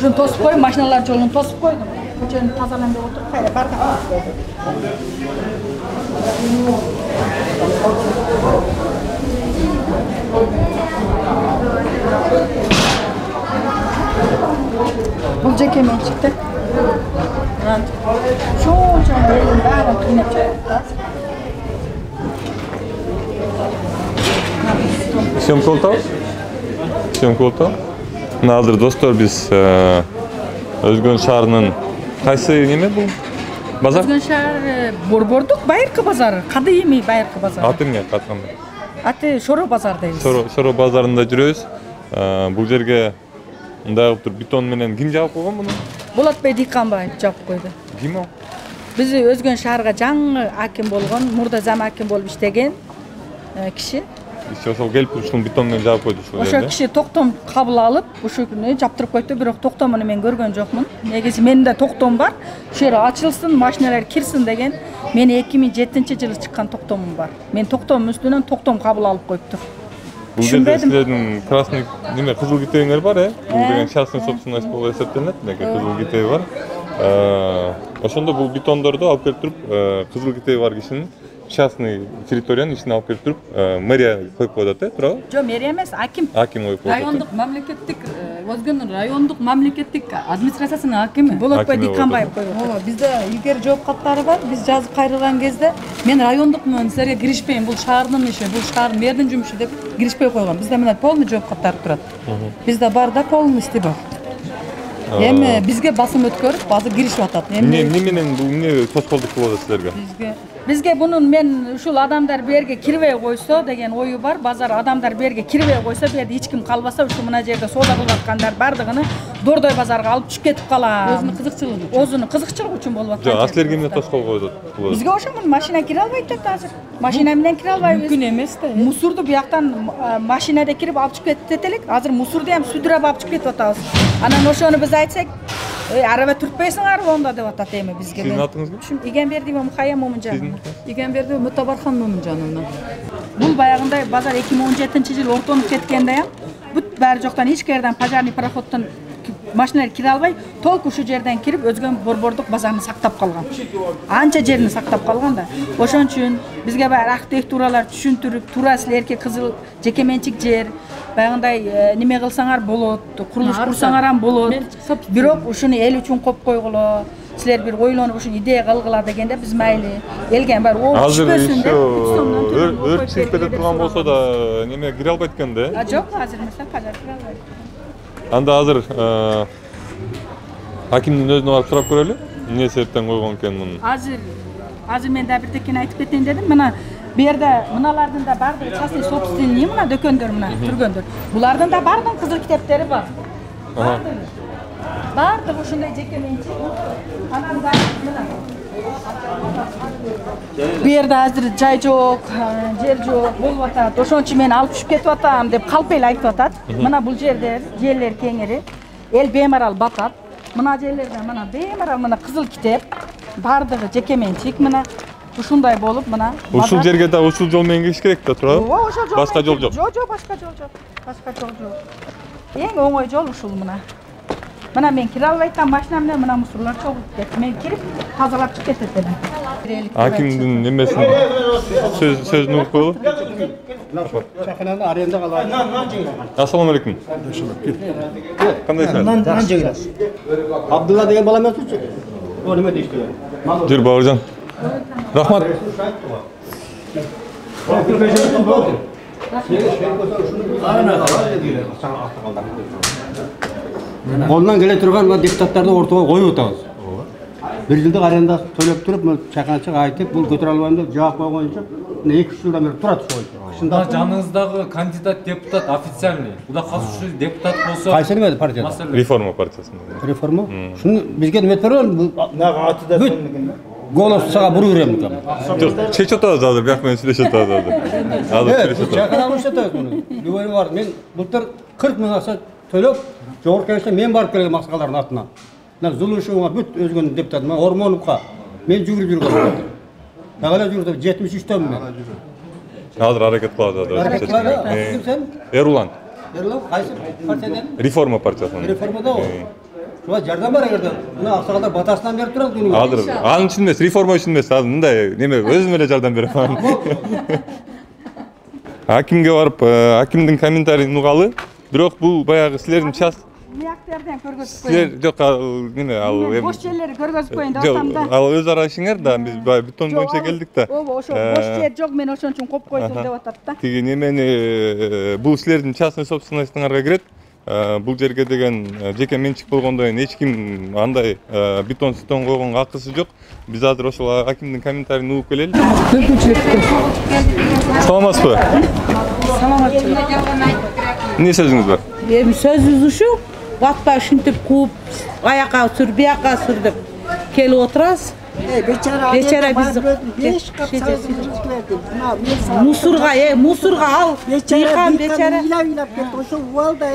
Ушуну тосуп коюп, машиналар жолун тосуп койдум. Көчөнү тазалайм деп отуруп, кайра бардым. Бул жеке менчикте. Шонча элин баарын кыйнап жатат. Съемка болтабы? Съемка болтабы? Мына азыр достор биз Өзгөн шаарынын кайсы неме бул? Базар? Өзгөн шаар Борбордук байыркы базары, кадимий байыркы базар. Аты эмне кандай? Аты Шоро базар дейбиз. Шоро базарында жүрөбүз. Бул жерге мындай кылып туруп бетон менен ким жаап койгон муну? Болотбек Дыйканбаев жаап койду. Ким ал? Биз Өзгөн шаарга жаңы аким болгон, мурда зам аким болуп иштеген киши. Ошол келип ушул бетон менен жаап койду ушул жерде. Ошол киши токтом кабыл алып, ушуну жаптырып койду, бирок токтомуну мен көргөн жокмун. Негизи менин да токтом бар. Ушул жер ачылсын, машиналар кирсин деген мени 2007-жылы чыккан токтомум бар. Мен токтомдун үстүнөн токтом кабыл алып коюптур. Бул жерде силердин красный неме кызыл китебиңер бар, Бул деген частный собственность болуп эсептелет, мынакей кызыл китеби бар. Ошондо бул бетондорду алып келип туруп, кызыл китеби бар кишинин частный территориянын ичине алып келип туруп, мэрия коюп коет, туурабы? Жок, мэрия эмес, аким. Аким коюп коет. Райондук мамлекеттик, Өзгөн райондук мамлекеттик администрациясынын акими. Болотбек Дыйканбаев коюп. Ооба, бизде илгери жооп каттары бар. Биз жазып кайрылган кезде мен райондукмун, силерге киришпейм, бул шаардын иши, бул шаардын мэрдин жумушу деп киришпей койгон. Бизде мына полный жооп каттары турат. Бизде бар да полностью бар. Эми бизге басым өткөрүп, азыр киришип атат. Эмне менен бул эмне тоскоолдук болот силерге? Бизге бунун мен ушул адамдар берге кирбей койсо деген ою бар. Базар адамдар берге кирбей койсо, бу жерде эч ким калбаса, ушу мына жерде соода кылып аткандар бардыгын Дордой базарга алып түшүп кетип калам. Өзүнүн кызыкчылыгы үчүн болуп аткан. Жок, а силерге эмне тоскоол коет? Бизге ошондо машина кире албайт деп азыр. Машина менен кире албайбыз. Мүмкүн эмес да. Мусорду буяктан машинада кирип алып чыгып кетет элек. Азыр мусорду ham сүдүрөп алып чыгып кетип атабыз. Анан ошону биз айтсак, араба түртпөйсүңөр онда деп атат эми бизге. Сиздин атыңыз ким? Игенбердиева Мухая Момунжановна. Игенбердиева Мутабархан Момунжановна. Бул баягындай базар 2017-жылы ортонуп кеткенде ham бүт баары жоктан эч жерден пожарный пароходдон машиналар кире албай, толку ушу жерден кирип Өзгөн Борбордук базарын сактап калган. Анча жерин сактап калган да. Ошон үчүн бизге баары архитектуралар түшүндүрүп, туура силерге кызыл жеке менчик жер, баягындай неме кылсаңар болот, курулуш курсаңар ham болот. Бирок ушуну эл үчүн коюп койгула, силер бир ойлонуп ушуну идея кылгыла дегенде биз майли элге бар түшпөсүн деп. Өрт чыгып кете турган болсо да неме кире албайт экен да? Жок, азыр эмесе пожар кире албайт. Анда азыр акимдин өзүнө барып сурап көрөлү. Эмне себептен койгон экен муну? Азыр мен да бирдекени айтып кетейин дедим. Мына бу жерде мыналардын да бардыгы частный собственный, мына дөкөндөр, мына түргөндөр. Булардын да бардыгы кызыл китептери бар. Бардыгы ушундай жеке менчик. Анан да мына бу жерде азыр жай жок, жер жок болуп атат. Ошон үчүн мен алып түшүп кетип атам деп калп эле айтып атат. Мына бул жерлер кеңири, эл беймарал батат. Мына жерлерде мына беймарал мына кызыл китеп, бардыгы жеке менчик, мына ушундай болуп мына. Ушул жерге да ушул жол менен кириш керек да, туурабы? Ооба, ошол жол. Башка жол жок. Жок, башка жол жок. Башка жол жок. Эң оңой жол ушул мына. Мына мен кире албай атам машина менен, мына мусорлар чогулуп кетти. Мен кирип тазалап чыгып кетет элем. Акимдин немесин сөзүн угуп коелу. Чакананы арендага алып. Ассаламу алейкум. Кандайсың? Нан жегилес. Абдулла деген бала эмесчи? О, неме дейсиң? Жүр Бауыржан. Рахмат. Колунан келе турган депутаттарды ортого коюп атабыз. Bir жылдык аренда төлөп туруп, чаканачыга айтып, бул көтөрө албайм деп жаап койгончо, 2-3 жылдан бери турат ошол. Мына жаныңыздагы кандидат депутат официальный. Буда катышуучу депутат болсо, Кайсы неме партия? Реформа партиясында. Реформа? Шуну бизге неме берген? Нага аты да сонун. Голос сага буруп берем экен. Жок, чечип атабыз азыр, бирок мен сүйлөшүп атабыз азыр. Азыр сүйлөшүп атабыз. Чаканабыз атабыз муну. Любой бар. Мен былтыр 40 миң акча төлөп, жогорку кеңеште мен барып келгем аксакалдардын атынан. Мына Зулушевга бүт Өзгөн депутат, мен Ормоновго мен жүгүрүп жүргөм. Дагы жүрдүм 73төмүн мен. Азыр аракет кылабыз азыр. Эрулан. Эрулан кайсы партиядан? Реформа партиясынан. Реформада о. Şuna жардам бар эгерде. Мына аксагалдар батасынан берип турат күнүгө. Азыр анын үчүн эмес, реформа үчүн эмес, азыр мындай неме өзүм эле жардам берем. Акимге барып, акимдин комментарийин угалы. Бирок бул баягы силердин Мияктерден көргөзүп силер коеюн. жок неме ал Бош жерлери көргөзүп коеюн деп жок, атам да. ал өз ара ишиңер да, биз бетон боюнча келдик да. Ооба, ошо бош жер жок, мен ошон үчүн коюп койдум деп атат да. Тиги немени бул силердин частный собственностуңарга кирет. Бул жерге деген жеке менчик болгондон кийин эч ким андай бетон койгонго акысы жок. Биз азыр ошол акимдин комментарийин угуп келели. Саламатсызбы? Саламатчылык. Эмне сөзүңүз бар? Эми сөзүбүз ушу. Батпай ушинтип кууп, аяка сүр, бияка сүр деп келип отурабыз. Бечара биз 5 кап сабызчыларды. мусорга, мусорга ал. Бейхан бечара. Илап кетти. Ошо убалда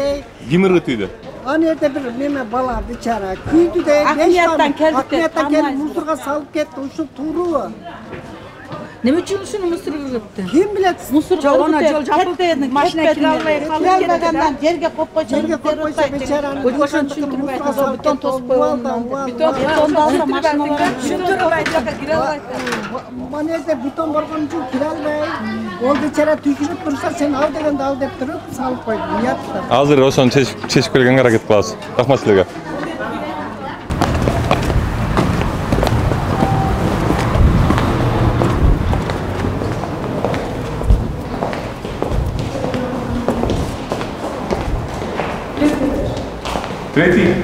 Ким ыргытыйды? аны жерде бир неме бала бечара күйдү да Акмияттан келдик деп, Акмияттан келип тааныбайсыз. мусорга салып кетти. Ушу туурубу? Неме үчүн ушуну мусорго кепти? Ким билет? Мусорга Жок, аны кепти, жол жапып, кетпедин, машина кире албай калып кетти да. келбегенден жерге коюп койсо, Жерге коюп койсо бечараны ошон түшүндүрбөйт. мусорга Бетон тосуп койгондон. Бетонду алса машиналар түшүндүрбөйт, жака кире албайт. Мына жерде бетон болгон үчүн кире албай. Ол бечара түшүрүп турса, сен ал дегенди ал деп туруп салып койду. Уятты. Азыр ошону чечип келгенге аракет кылабыз. Рахмат силерге. Третий.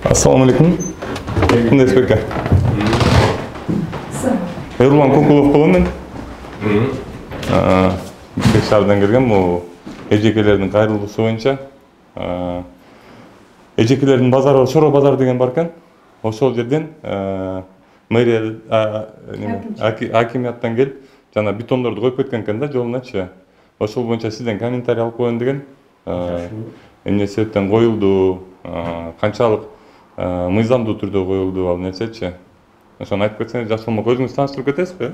Ассаламу алейкум. Кандайсыз беке? Эрлан Кукулов болом мен. Бишкек шаарынан келгем, бул эжекелердин кайрылуусу боюнча. Эжекелердин базары Шоро базар деген бар экен. Ошол жерден мэрия акимияттан келип, жана бетондорду коюп кеткен экен да жолуначы. Ошол боюнча сизден комментарий алып коеюн деген. Эмне себептен коюлду, канчалык мыйзамдуу түрдө коюлду ал нерсечи. Ошону айтып кетсеңиз жакшы болмок. Өзүңүз тааныштырып кетесизби?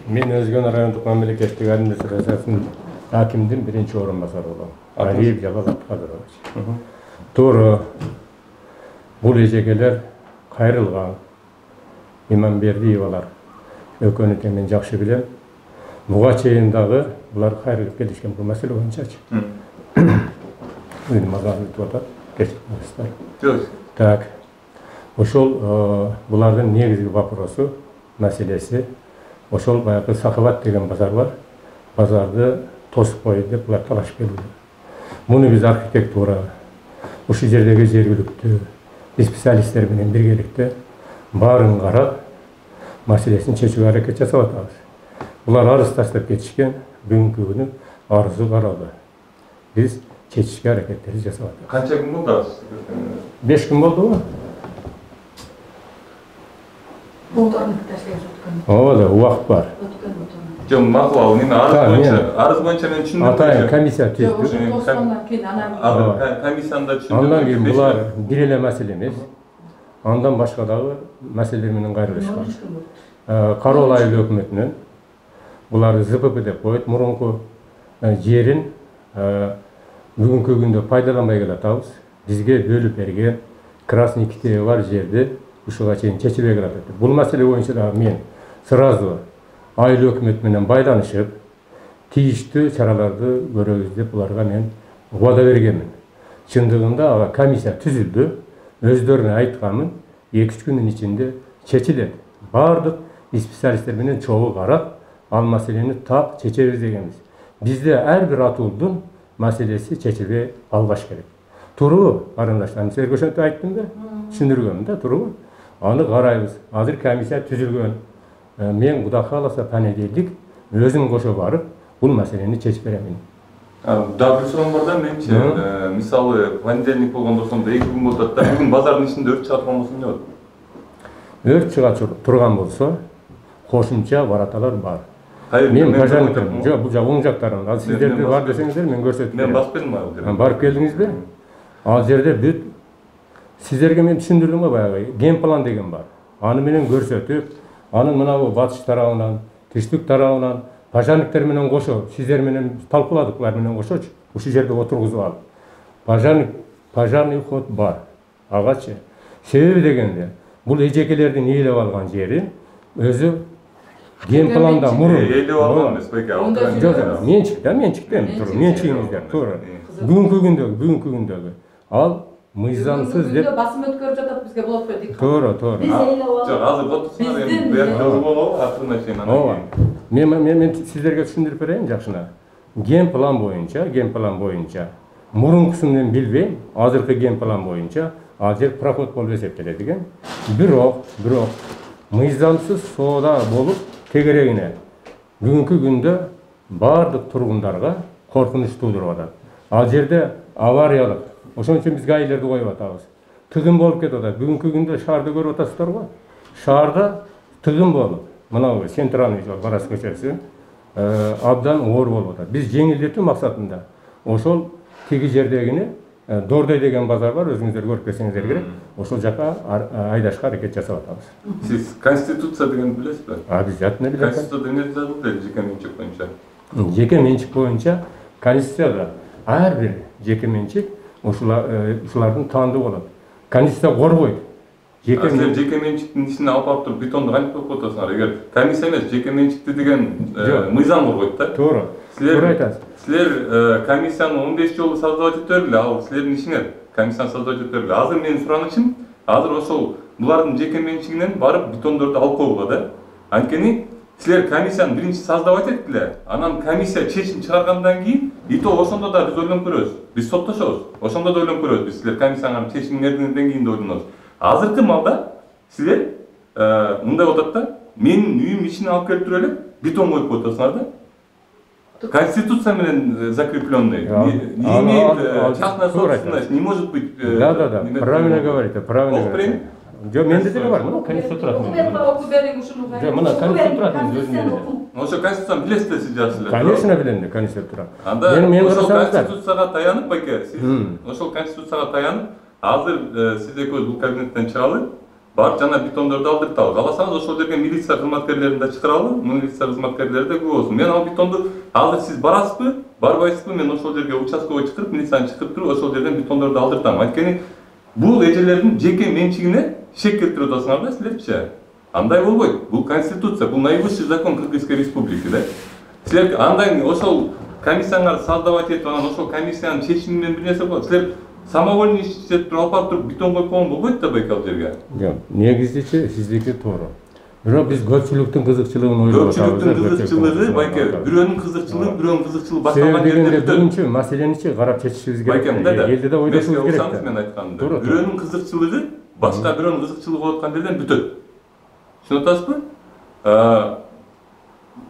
Мен Өзгөн райондук мамлекеттик администрациясынын акимдин биринчи орун басары болом. Алиев Жабал Абдыкадырович. Туура бул эжекелер кайрылган. Иманбердиевалар экөөнү тең мен жакшы билем. Буга чейин дагы булар кайрылып келишкен бул маселе боюнчачы. Мени мазаны айтып атат. Жок. Так. Ошол булардын негизги вопросу, маселеси ошол баягы Сакыбат деген базар бар. Базарды тосуп коюу деп булар талашып келүүдө. Муну биз архитектура, ушул жердеги жергиликтүү специалисттер менен биргеликте баарын карап, маселесин чечүүгө аракет жасап атабыз. Булар арыз таштап кетишкен, бүгүнкү күнү арызы каралды. Биз чечишке аракеттерди жасап атабыз. Канча күн болду? 5 күн болдубу? Ооба да, убакыт бар. Жок, макул, ал неме арыз боюнча мен түшүндүм. Атайын комиссия түздүк. Комиссияда түшүндүм. Андан кийин булар бир эле маселе эмес. Андан башка дагы маселелер менен кайрылышкан. Кароол айыл өкмөтүнөн булар ЗПП деп коет, мурунку жерин бүгүнкү күндө пайдаланбай келатабыз. Бизге бөлүп берген Красный Китеби бар жерди ушуга чейин чечилбей келатат. Бул маселе боюнча да мен сразу айыл өкмөт менен байланышып, тийиштүү чараларды көрөбүз деп буларга мен убада бергенмин. Чындыгында ага комиссия түзүлдү. Өздөрүнө айтканмын, 2-3 күндүн ичинде чечилет. Бардык специалисттер менен чогуу карап, ал маселени так чечебиз дегенбиз. Бизде ар бир атуулдун маселеси чечилбей албаш керек. Туурубу, карындаштар? Силерге ошентип айттым да, түшүндүргөм да, туурубу? Аны карайбыз. Азыр комиссия түзүлгөн. Мен Кудай кааласа понедельник өзүм кошо барып, бул маселени чечип беремин. Дагы бир суроом бар да менчи. Мисалы, понедельник болгондо сонда 2 күн болот да, бүгүн базардын ичинде өрт чыгат болмосун эмне болот? Өрт чыга турган болсо, кошумча бараталар бар. Кайер? Мен пожарникмин. Жок, бул жак оң жактарында. Ал сиздерде бар десеңиздер мен көрсөтүп берем. Мен басып келдим ал жерге. Барып келдиңизби? Ал жерде бүт сіздерге мен түшүндүрдүм го баягы ген план деген бар. Аны менен көрсөтүп, анын мына батыш тарабынан, түштүк тарабынан пожарниктер менен кошо, сиздер менен талкууладык, булар менен кошочу, ушул жерде отургузуп алып. Пожарный ход бар. Агачы. Себеби дегенде, бул эжекелердин ээлеп алган жери өзү ген планда мурун. Ээлеп алган эмес, байке. Жок, менчиктен туруп, менчигиңиздер, туура. Бүгүнкү күндөгү. Ал мыйзамсыз деп басым өткөрүп жатат бизге болот го. Туура. Жок, азыр отурсаңар эми буякта болобу, акырына чейин анан кийин. Мен сиздерге түшүндүрүп берейин жакшына. Ген план боюнча мурункусун билбейм, азыркы ген план боюнча ал жер проход болуп эсептелет экен. Бирок мыйзамсыз соода болуп тегерегине бүгүнкү күндө бардык тургундарга коркунуч туудуруп атат. Ал жерде авариялык. Ошон үчүн биз гаилерди коюп атабыз. Тыгын болуп кетип атат. Бүгүнкү күндө шаарда көрүп атасыздар го. Шаарда тыгын болуп, мына центральный жол Барас көчөсү абдан оор болуп атат. Биз жеңилдетүү максатында ошол тиги жердегини Дордой деген базар бар, өзүңүздөр көрүп келсеңиздер керек. Ошол жака айдашка аракет жасап атабыз. Сиз конституция дегенди билесизби? Обязательно билем. Конституцияда эмне жазылып дейт жеке менчик боюнча? Жеке менчик боюнча конституцияда ар бир жеке менчик ушулардын таандуу болот. Конституция коргойт. Силер жеке менчиктин ичине алып туруп бетонду кантип коюп атасыңар? Эгер комиссия эмес, жеке менчикти деген мыйзам коргойт да. Туура. Туура айтасыз. Силер комиссияны 15 жолу создавать этип бергиле, ал силердин ишиңер. Комиссияны создавать этип бергиле. Азыр менин суранычым, азыр ошол булардын жеке менчигинен барып бетондорду алып койгула да. Анткени силер комиссияны биринчи создавать эткиле, анан комиссия чечим чыгаргандан кийин, ошондо да биз ойлонуп көрөбүз. Биз соттошобуз. Ошондо да ойлонуп көрөбүз. Биз силер комиссиянын чечимин бердиңерден кийин да ойлонобуз. Азыркы малда силер мындай болуп атат да, менин үйүм ичине алып келип туруп эле бетон коюп коюптасыңар да. Конституция менен закрепленный. Не имеет частная собственность, не может быть. Да, правильно говорите, правильно говорите. Жо менде деле бар, мына конституция турат. Жо мына конституция турат өзүнүн. Ошо конституцияны билесиздер сиз жазылат. Конечно билем, конституция турат. Анда ошол конституцияга таянып, байке, сиз ошол конституцияга таянып, азыр сиз экөөбүз бул кабинеттен чыгалы, барып жана бетондорду алдырталы. Кааласаңыз ошол жерге милиция кызматкерлерин да чакыралы, милиция кызматкерлери да көп болсун. Мен ал бетонду азыр сиз барасызбы, барбайсызбы, мен ошол жерге участковый чакырып, милицияны чакырып туруп, ошол жерден бетондорду алдыртам. Анткени бул эжелердин жеке менчигине шек келтирип атасыңар да силерчи. Андай болбойт. Бул конституция, бул наивысший закон Кыргызской республики да. Силер андан ошол комиссияңарды создавать этип, анан ошол комиссиянын чечими менен бир нерсе болот. Силер самовольный иштеп туруп алып туруп бетон коюп койгон болбойт да байке ал жерге. Жок, негизичи сиздики туура. Бирок биз көпчүлүктүн кызыкчылыгын ойлоп атабыз. Көпчүлүктүн кызыкчылыгы байке, бирөөнүн кызыкчылыгы башкалган жерде бүгүнчү маселени карап чечишибиз керек. Байке мындай да. Элде да ойлошубуз керек. Мен айтканымда. Бирөөнүн кызыкчылыгы башка бирөөнүн кызыкчылыгы болуп аткан жерден бүтөт. Түшүнүп атасызбы?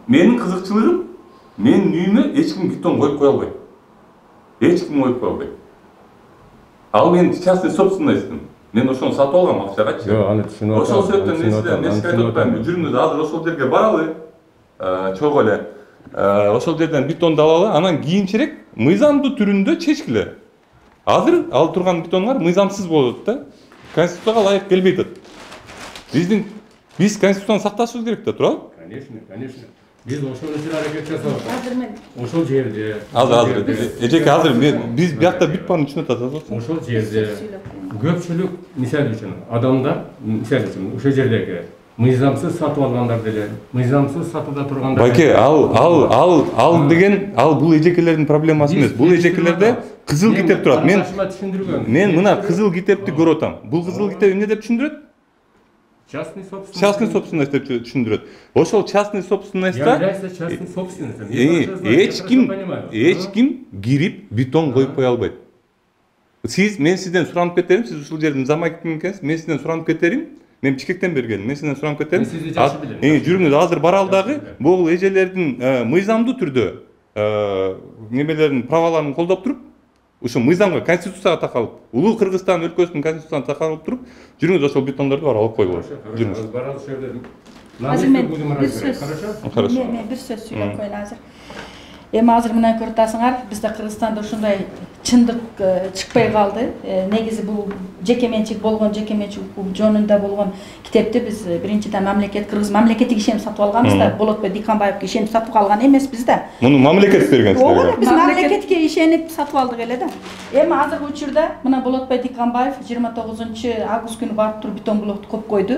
Менин кызыкчылыгым, менин үйүмө эч ким бетон коюп кое албайт. Эч ким коюп кое албайт. Ал менин частный собственностьтум. Мен ошону сатып алгам акчагачы. Жок, аны түшүнүп атам. Ошол себептен мен сиздерден эске айтып атпайм. Жүрүңүз азыр ошол жерге баралы. Чогуу эле. Ошол жерден бетонду алалы, анан кийинчерээк мыйзамдуу түрүндө чечкиле. Азыр ал турган бетондар мыйзамсыз болуп атат да. Конституцияга ылайык келбей атат. Биз конституцияны сакташыбыз керек да, туурабы? Конечно. Биз ошол үчүн аракет жасап атабыз. Ошол жерде. Азыр эжеке азыр биз биякта бүт баарын түшүнүп атабыз. Ошол жерде көпчүлүк мисал үчүн адамдар мисал үчүн ошол жердеги мыйзамсыз сатып алгандар деле, мыйзамсыз сатууда тургандар. Байке, ал деген бул эжекелердин проблемасы эмес. Бул эжекелерде кызыл китеп турат. Мен мына кызыл китепти көрүп атам. Бул кызыл китеп эмне деп түшүндүрөт? Частный собственность. Частный собственность деп түшүндүрөт. Ошол частный собственностьта частный собственность. Эч ким кирип бетон коюп кое албайт. Мен сизден суранып кетерим, сиз ушул жердин замайкин экенсиз, мен сизден суранып кетерим. Мен Бишкектен бергенмин, мен сизден суранып кетерим. Жүрүңүз азыр баралы дагы бул эжелердин мыйзамдуу түрдө немелерин праваларын колдоп туруп, ошо мыйзамга, конституцияга такалып, улуу Кыргызстан өлкөсүнүн конституциясына такалып туруп, жүрүңүз ошол бетондорду барып алып койгула. Жүрүңүз. Азыр мен бир сөз сүйлөп коеюн азыр. Эми азыр мына көрүп атасыңар, бизде Кыргызстанда ушундай чындык чыкпай калды. Негизи бул жеке менчик болгон, жеке менчик жөнүндө болгон китепти биз биринчиден мамлекет, кыргыз мамлекеттик ишенip сатып алганбыз да. Болотбой Диканбаевге ишенип сатып алган эмеспиз да. Муну мамлекет берген силерге. Биз мамлекетке ишенип сатып алдык эле да. Эми азыркы учурда мына Болотбой Диканбаев 29-август күнү барып туруп бетон блокту коюп койду.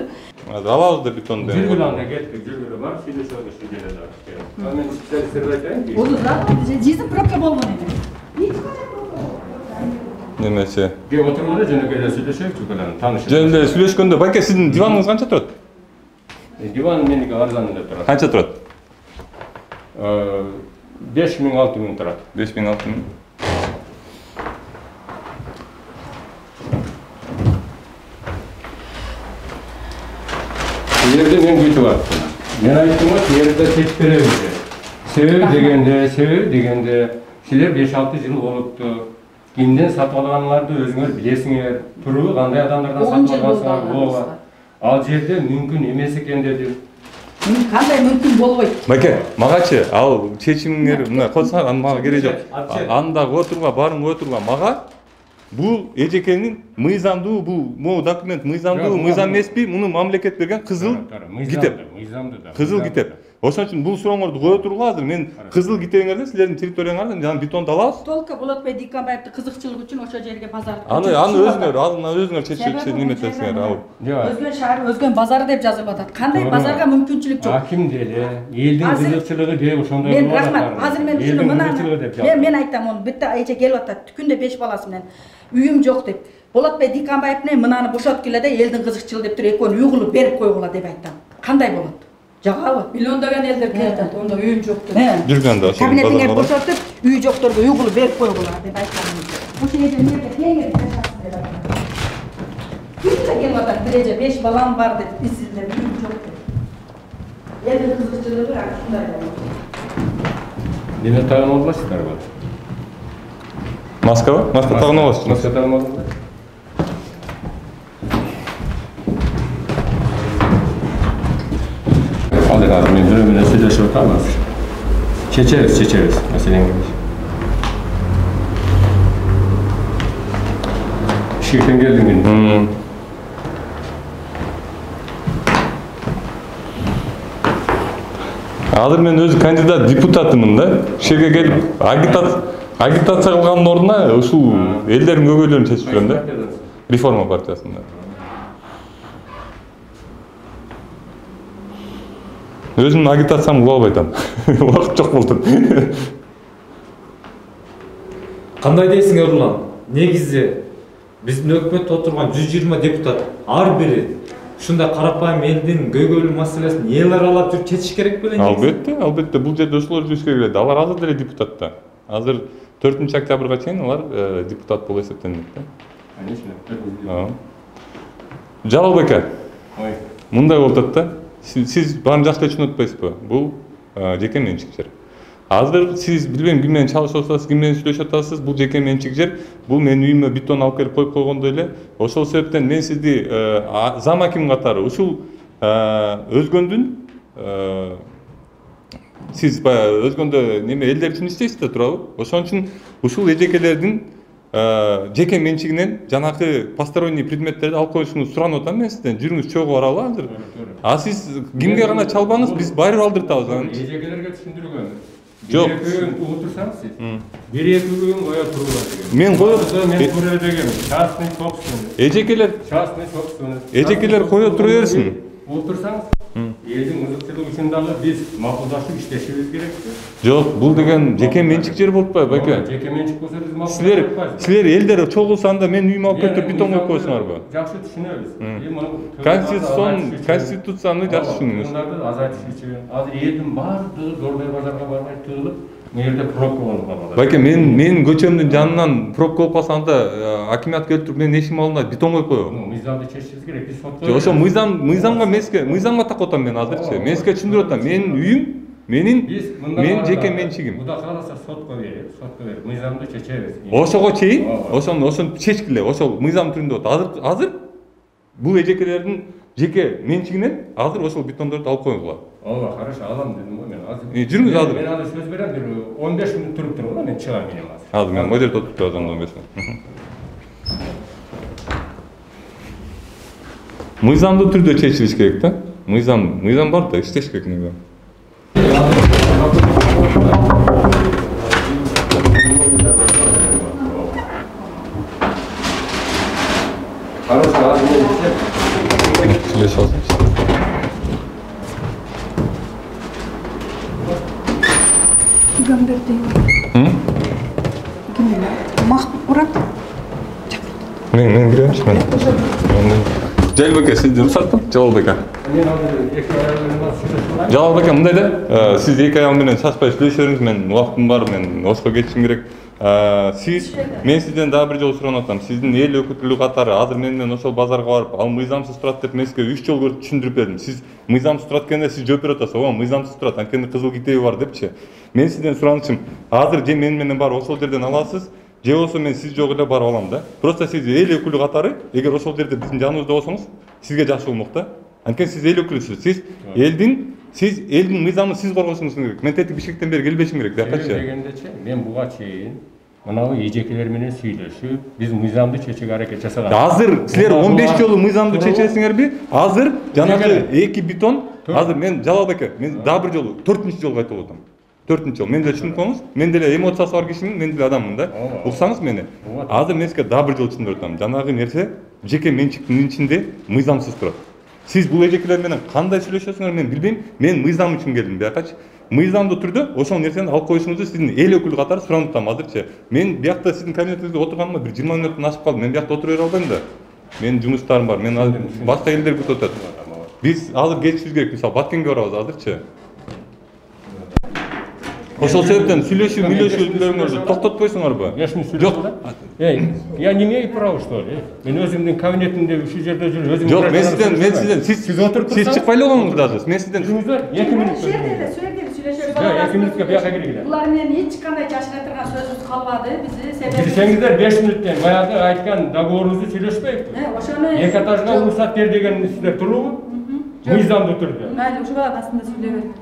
Алабыз да бетон деп. Жүргүланда кеттик, жүргүлө бар, сүйлөшөбүз келе да. Мен специалисттерге айтайын. Ол да жизнь пробка болгон эмес. Немесе. Кеп отурганда жөнөкөйдө сүйлөшөйүкчү кылан, таанышып. Жөнүндө сүйлөшкөндө, байке сиздин диваныңыз канча турат? Диван меники арзанында турат. Канча турат? 5000-6000 миң турат. 5000-6000 миң. Жерде мен күтүп аттым. Мен айттым го, жерде чечип беребиз. Себеби дегенде, силер 5-6 жыл болупту. Кимден сатып алганыңарды өзүңөр билесиңер. Туругу кандай адамдардан сатып алгансыңар болобу? Ал жерде мүмкүн эмес экен дедим. Кандай мүмкүн болбойт. Байке, магачы, ал чечимиңер мына койсоңар, аны мага кереги жок. Анда отурга, барың отурга, мага бул эжекенин мыйзамдуу, бул документ мыйзамдуу, мыйзам эмеспи? Муну мамлекет берген кызыл китеп. Кызыл китеп. Ошон үчүн бул сурооңорду кое тургула азыр мен кызыл китебиңерде силердин территорияңардан жана бетонду алабыз. Толка Болотбой Диканбаевди кызыкчылык үчүн ошол жерге базарды. Аны өзүңөр чечип неметесиңер ал. Өзгөн шаар, өзгөн базар деп жазып атат. Кандай базарга мүмкүнчүлүк жок. Аким деле, элдин кызыкчылыгы деп ошондой болот. Мен рахмат. Азыр мен ушуну мына мен айтам, onu бүтө эже келип атат. Күндө 5 баласы менен үйүм жок деп. Болотбой Диканбаевне мынаны бошотуп келе да элдин кызыкчылыгы деп туруп экөөнү үй кылып берип койгула деп айтам. Кандай болот? Жагабы? Миллиондогон элдер келип атат, онда үйүм жок деп. Жүргөндө ошо кабинетиңерди бошотуп, үй жокторго үй кылып берип койгула деп айткам. Ошол жерде эмнеге теңир жашасын деп айткам. Күндө келип атат, бир эже 5 балам бар деп, бизде үйүм жок деп. Элдин кызыкчылыгы ушундай болот. Неме тагын албайсыздарбы? Маскабы? Маска тагын аласыз. Маска тагын аласыз. Алды мен бирөө менен сүйлөшүп атабыз. Чечебиз, маселеңиз. Шиктен келдим мен. Азыр мен өзү кандидат депутатымын да. Шерге келип агитация кылгандын ордуна ушул элдердин көйгөйлөрүн чечип жүрөм да. Реформа партиясында. Өзүмдүн агитациямды кыла албай атам. Убакыт жок болду. Кандай дейсиң Эрлан? Негизи биздин өкмөттө отурган 120 депутат ар бири ушундай карапайым элдин көйгөйлүү маселесин эле аралап жүрүп чечиш керек беле? Албетте, бул жерде ошолор жүрүш керек эле. Алар азыр деле депутат да. Азыр 4-октябрга чейин алар депутат болуп эсептелинет да. Конечно. Жалал байке. Ой. Мындай болуп атат да. Siz bana жақсы түшүнүп атпайсызбы? Бул жеке менчик жер. Азыр сиз билбейм ким менен чалышып атасыз, ким менен сүйлөшүп атасыз, бул жеке менчик жер. Бул менин үйүмө бетон алып келип коюп койгондой эле. Ошол себептен мен сизди зам аким катары ушул өзгөндүн сиз баягы өзгөндө неме элдер үчүн иштейсиз да туурабы? Ошон үчүн ушул эжекелердин жеке менчигинен жанакы посторонний предметтерди алып коюшуну суранып атам мен сизден. Жүрүңүз чогуу баралы азыр. А сиз кимге гана чалбаңыз, биз байырып алдыртабыз. Эжекелерге түшүндүргөн. Жок. Отурсаңыз сиз. Бир эки күн коя тургула деген. Мен кое мен деген. Частный собственность. Эжекелер Частный собственность. Эжекелер кое тура берсин. Отурсаңыз, элдин узукчулугу үчүн дагы биз макулдашып иштешибиз керек. Жок, бул деген жеке менчик жер болуп атпайбы, байке? Жеке менчик болсо биз макулдашпайбыз. Силер элдер чогулса анда мен үйүмө алып келип бетон коюп койсуңарбы? Жакшы түшүнөбүз. Конституцияны жакшы түшүнүңүз. Bunları azaltış için, azı yedim bardı, Dorday Bazarga barmay tığılıp, nerede pробка болуп калды. Байке, мен көчөмдүн жанынан пробка болуп калса анда акимат келип туруп менин эшигиме алдына бетон коюп коебу. Мыйзамды чечишибиз керек, биз сотто. Ошо мыйзамга такып атам мен азырчы. Мен сизге түшүндүрүп атам. Менин үйүм, мен жеке менчигим. Буда кааласа сотко берип, мыйзамды чечебиз. Ошого чейин, ошону чечкиле, ошол мыйзам түрүндө болот. Азыр бул эжекелердин жеке менчигинен азыр ошол бетондорду алып коюңузга. Ооба, хорошо, алам дедим го мен азыр. Жүрүңүз азыр. Мен азыр сөз берем, бир 15 мүнөт туруп тургун да, мен чыгам менен азыр. Азыр мен модерде отуруп турам 15 мүнөт. Мыйзамдуу түрдө чечилиш керек да. Мыйзам бар да, иштеш керек мыйзам. Хорошо, азыр мен Сүйлөшүп алсам. Махмут Мурат. Мен киреминчи мен. Жалалбек, сиз уруксатпы? Жалалбек. мен азыр 2 ай менен сүйлөшүп Жалалбек, мындай да, сиз 2 ай менен чачпай сүйлөшөрүңүз, мен убактым бар, мен Ошко кетишим керек. Мен сизден дагы бир жолу суранып атам. Сиздин эл өкүлдүгү катары азыр менен ошол базарга барып, ал мыйзамсыз турат деп мен сизге 3 жолу түшүндүрүп бердим. Сиз мыйзамсыз турат дегенде сиз жооп берип атасыз. Ооба, мыйзамсыз турат, анткени кызыл китеби бар депчи. Мен сизден суранычым, азыр же мен менен барып ошол жерден аласыз, же болсо мен сиз жок эле барып алам да. Просто сиз эл өкүлү катары, эгер ошол жерде биздин жаныбызда болсоңуз, сизге жакшы болмок да. Анткени сиз эл өкүлүсүз. Сиз элдин мыйзамын сиз коргошуңуз керек. Мен тетик Бишкектен бери келбешим керек, бияка дегендечи, мен буга чейин мынау эжекелер менен сүйлөшүп, биз мыйзамды чечүүгө аракет жасаган. Азыр силер 15 жолу мыйзамды чечесиңерби? Азыр жанагы 2 бетон, азыр мен Жалалбек, мен дагы бир жолу 4-нчү жолу кайтып атам. 4-нчү жол. Мен деле түшүнүп коңуз, мен деле эмоциясы бар кишимин, мен деле адаммын да. Уксаңыз мени. Азыр мен сизге дагы бир жолу түшүндүрүп атам. Жанагы нерсе жеке менчиктин ичинде мыйзамсыз турат. Сиз бул эжекелер менен кандай сүйлөшөсүңөр мен билбейм. Мен мыйзам үчүн келдим биякачы. Мыйзамдуу түрдө ошол нерсени алып коюшуңузду сиздин эл өкүлү катары суранып атам азырчы. Мен биякта сиздин кабинетиңизде отурганыма бир 20 мүнөттөн ашып калдым. Мен биякта отура бере албайм да. Менин жумуштарым бар. Мен азыр башка элдер күтүп атат. Биз азыр кетишибиз керек. Мисалы Баткенге барабыз азырчы. Ошол себептен сүйлөшүүлөрүңөрдү токтотпойсуңарбы? Жок. Я не имею права, что ли? Мен өзүмдүн кабинетимде ушул жерде жүрүп, өзүм Жок, мен сизден сиз отуруп сиз чыкпай эле коңуз даже. Мен сизден 2 мүнөт Сөйлөшөбүз. 2 мүнөткө бияка киргиле. Булар менен эч кандай чачыра турган сөзүбүз калбады. Биз себеби Кирсеңиздер 5 мүнөттөн баягы айткан договорубузду сүйлөшпөйбү? ошону 2 этажга уруксат бер деген сиздер туруңбу? Мыйзамдуу түрдө. Майлы, ушул баланын астында сүйлөй бердик.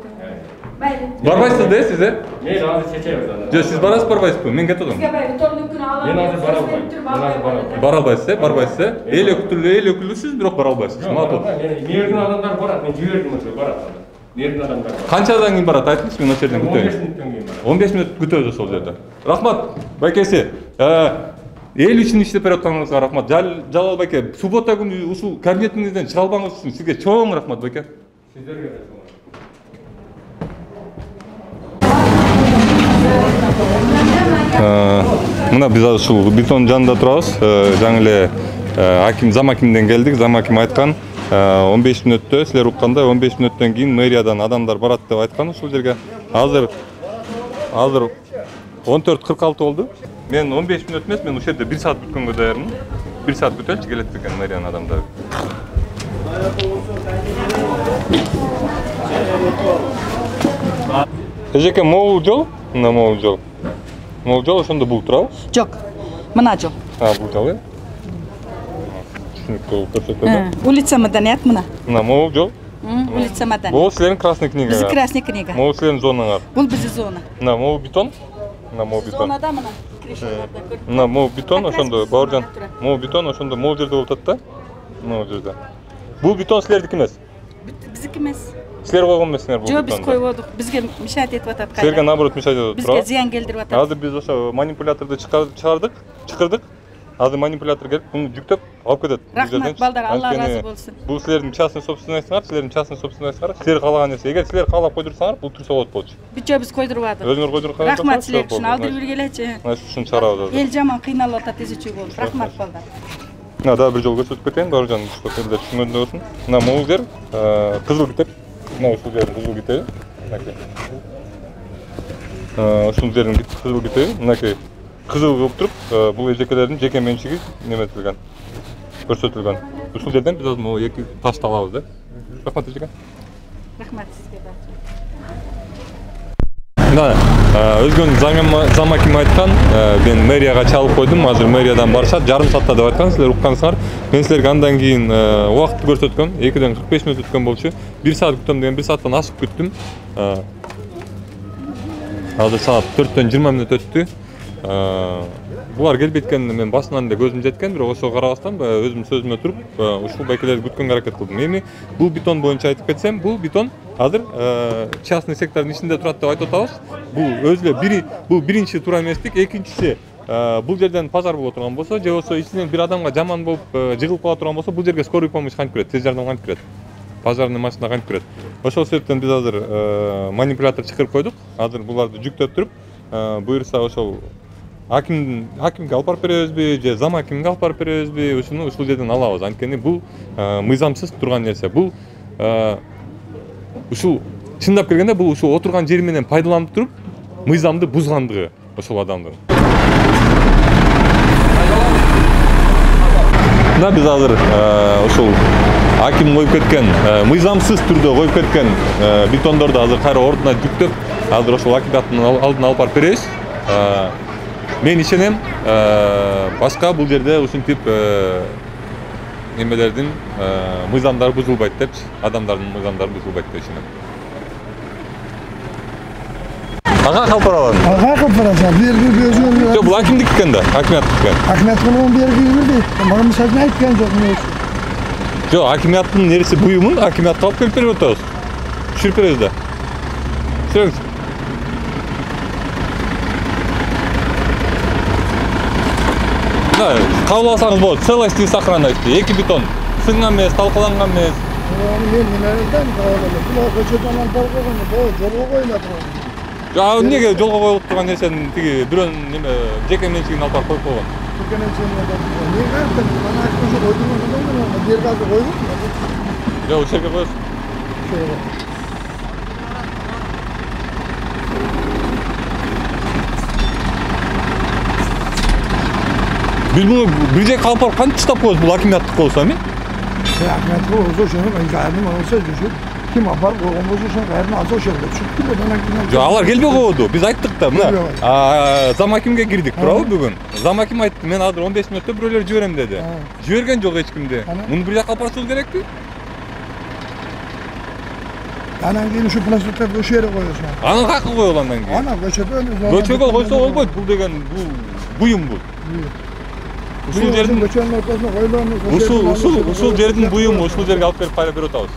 Майлы. барбайсыз да сиз? Мен азыр чечебиз аны. Жок, сиз барасыз, барбайсызбы? Мен кетип атам. Сизге бай тордукун алып. Мен азыр бара албайм. Бара албайсыз, барбайсыз. Эл өкүлүсүз, бирок бара албайсыз. Макул. Мэрдин адамдары барат, мен жибердим ошо барат. Мэрдин адамдары барат. Канчадан кийин барат айтыңызчы, мен ошол жерден 15 күтөйүн. мүнөттөн кийин барат. 15 мүнөт күтөбүз ошол жерде. Рахмат, байкеси. Эл үчүн иштеп берип атканыңызга рахмат. Жалалбек, суббота күнү ушул кабинетиңизден чыга албагыңыз үчүн сизге чоң рахмат, байке. Сиздерге Мына биз азыр ушул бетон жанында турабыз. Жаңы эле зам акимден келдик. Зам аким айткан 15 мүнөттө, силер уккандай 15 мүнөттөн кийин мэриядан адамдар барат деп айткан ушул жерге. Азыр 14:46 болду. Мен 15 мүнөт эмес, мен ушул жерде 1 саат күткөнгө даярмын. 1 саат күтөлчү, келет экен мэриянын адамдары. Эжеке, могул жол? Мына могул жол. Могул жол ошондо бул турабы? Жок. Мына жол. Бул жол, э? Түшүнүктүү көрсөтөдү. Улица Маданият мына. Мына могул жол. Улица Маданият. Бул силердин красный книга. Биздин красный книга. Могул силердин зонаңар. Бул биздин зона. Мына могул бетон. Мына могул бетон. Зонада мына. Крышаларда көрүп. Мына могул бетон ошондо Бауыржан. Могул бетон ошондо могул жерде болуп атат да. Могул жерде. Бул бетон силердики эмес. Биздики эмес. Силер койгон эмессиңер бул Жок, бетонду. биз койбодук. Бизге мешать этип атат. Силерге наоборот мешать этип Бизге атат. зыян келдирип атат. Азыр биз ошо манипуляторду чакырдык. Азыр манипулятор келип буну жүктөп алып кетет. Рахмат балдар, Алла разы болсун. Бул силердин частный собственностуңар, Силер каалаган нерсе. Эгер силер каалап койдурсаңар, бул турса болот болчу. Бүчө биз койдурбадык. Өзүңөр койдуруп Рахмат силерге ушуну алдырып бергилечи. Мына ушуну чыгарабыз азыр. Эл жаман кыйналып атат десечи болуп. Рахмат балдар. Мына дагы бир жол көрсөтүп кетейин, Бауыржан, элдер түшүнгөндөй болсун. Мына могул жер, кызыл китеп. Мына ушул жердин кызыл китеби. Мынакей. Ушул жердин кызыл китеби. Мынакей. Кызыл болуп туруп, бул эжекелердин жеке менчиги неметилген, көрсөтүлгөн. Ушул жерден биз азыр могу 2 ташты алабыз да. Рахмат эжеке. Рахмат сизге Да, өзгөн зам аким айткан, мен мэрияга чалып койдум, азыр мэриядан барышат, жарым саатта деп айткан, силер уккансыңар. Мен силерге андан кийин убакытты көрсөткөм, 2-ден 45 мүнөт өткөн болчу. 1 саат күттүм деген 1 сааттан ашык күттүм. Азыр саат 4-төн 20 мүнөт өттү. Булар келбей эткенин мен башынан эле көзүм жеткен, бирок ошого карабастан өзүм сөзүмө туруп, ушул байкелерди күткөнгө аракет кылдым. Эми бул бетон боюнча айтып кетсем, бул бетон азыр частный сектордун ичинде турат деп айтып атабыз. Бул өзү эле бул биринчи туура эместик, экинчиси бул жерден пожар боло турган болсо, же болбосо ичинен бир адамга жаман болуп жыгылып кала турган болсо, бул жерге скорый помощь кантип кирет, тез жардам кантип кирет, пожарный машина кантип кирет. Ошол себептен биз азыр манипулятор чакырып койдук. Азыр буларды жүктөп туруп, буюрса ошол акимге алып барып беребизби, же зам акимге алып барып беребизби, ушул жерден алабыз. Анткени бул мыйзамсыз турган нерсе. Бул ушул чындап келгенде бул ушул отурган жери менен пайдаланып туруп, мыйзамды бузгандыгы ошол адамдын. Да, биз азыр ошол аким коюп кеткен, мыйзамсыз түрдө коюп кеткен бетондорду азыр кайра ордуна жүктөп, азыр ошол акибаттын алдына алып барып беребиз. Мен ишенем, башка бул жерде ушинтип немелердин мыйзамдары бузулбайт депчи, адамдардын мыйзамдары бузулбайт деп ишенем. Ага калып баралам. Ага калып барасың. Берги өзүң. Жок, бул акимдик экен да, акиматтык экен. Акиматтын берги бирди. Мага мисалын айткан жок мен. Жок, акиматтын нереси буюмун акиматка алып келип берип атабыз. Түшүрүп беребиз да. Түсүрөңүз. Да, кабыл алсаңыз болот. Целости и сохранности. 2 бетон. Сынган эмес, талкаланган эмес. Мен немеден кабыл. Бул көчөдөн алып барып койгону, жолго коюлат. Жок, эмнеге жолго коюлуп турган нерсени тиги бирөөнүн неме жеке менчигине алып барып коюп койгон. Жеке менчигине не кайткан? Мана көчө койдурган жерге азыр коюп. Жок, ошол жерге коесуз. Biz bunu bir şey kalıp alıp kanı çıtap koyuz bu hakimiyattı olsa mı? Hakimiyattı olsa şunu ben gayrım olsa düşün. Kim yapar o olmazsa şunu gayrım alsa şöyle çıktı da bana kim? Jo, alar gelbe koydu. Biz ayttık da mına. Zam hakimge girdik bravo bugün. Zam hakim aytты, men azır 15 minutda biröler jibерем dedi. Jibерген жок эч кимди. Муну бир жакка алып барышыбыз керекпи? Анан кийин ушу пластиктарды ошол жерге коесуң. Анын какы коелу андан кийин? Ана көчөгө койсо болбойт. Бул деген бул буюм бул. Ушул жердин көчөнүн ортосуна койлону. Ушул жердин буюму, ушул жерге алып берип кайра берип атабыз.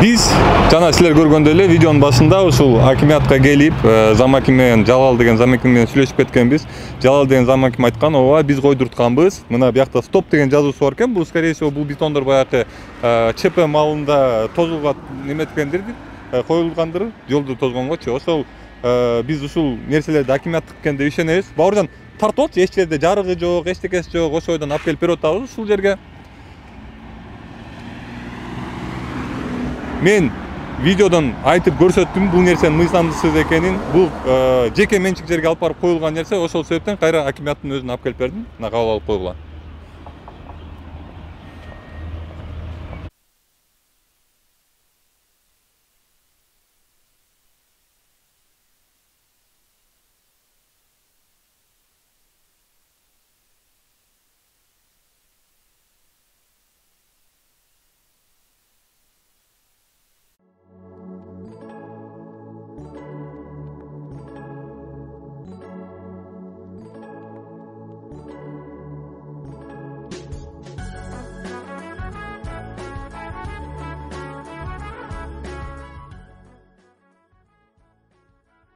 Биз жана силер көргөндөй эле видеонун башында ушул акимиятка келип, зам аким менен Жалал деген зам аким менен сүйлөшүп кеткенбиз. Жалал деген зам аким айткан, ооба биз койдуртканбыз. Мына биякта стоп деген жазуусу бар экен. Бул скорее всего бул бетондор баягы ЧП маалында тозулга неметкендир, коюлгандыр, жолду тозгонгочу. Ошол биз ушул нерселерди акимияттык экен деп ишенебиз. Баурдан тартып алчы, эч жерде жарыгы жок, эчтекеси жок, ошол жерден алып келип берип атабыз ушул жерге. Мен видеодон айтып көрсөттүм бул нерсенин мыйзамсыз экенин. Бул жеке менчик жерге алып барып коюлган нерсе, ошол себептен кайра акимияттын өзүнө алып келип бердим. Мына кабыл алып койгула.